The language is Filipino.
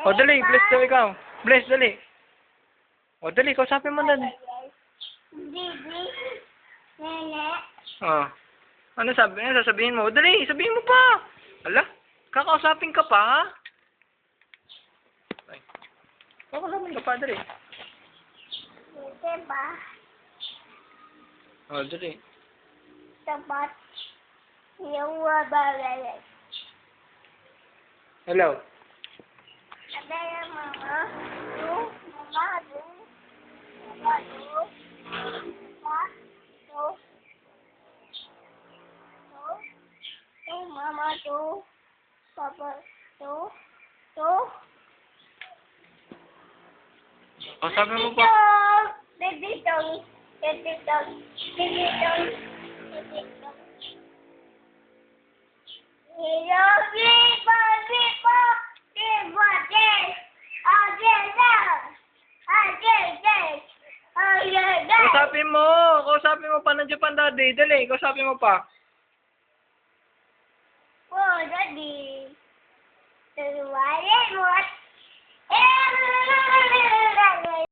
O, dali. Bless daw ikaw. Bless, dali. O, dali. Kausapin mo dali. Bibi. Nene. O. Ano sabi? Ano sasabihin mo? O, dali. Sabihin mo pa. Ala. Kakausapin ka pa, ha? Ay. Kakausapin ka pa, dali. Diba? O, dali. Dapat yung wabalalay. Hello. Sabi ng mama, do, mama, do, mama, do, mama, do, do, mama, do, papa, do, do. Kausapin mo pa. Baby dog, baby dog, baby dog, baby dog. Hello, Bibo, Bibo, Bibo, Des, Kausapin mo. Kausapin mo pa. Nandiyan pa ang daddy. Dali. Kausapin mo pa. Oh, Daddy.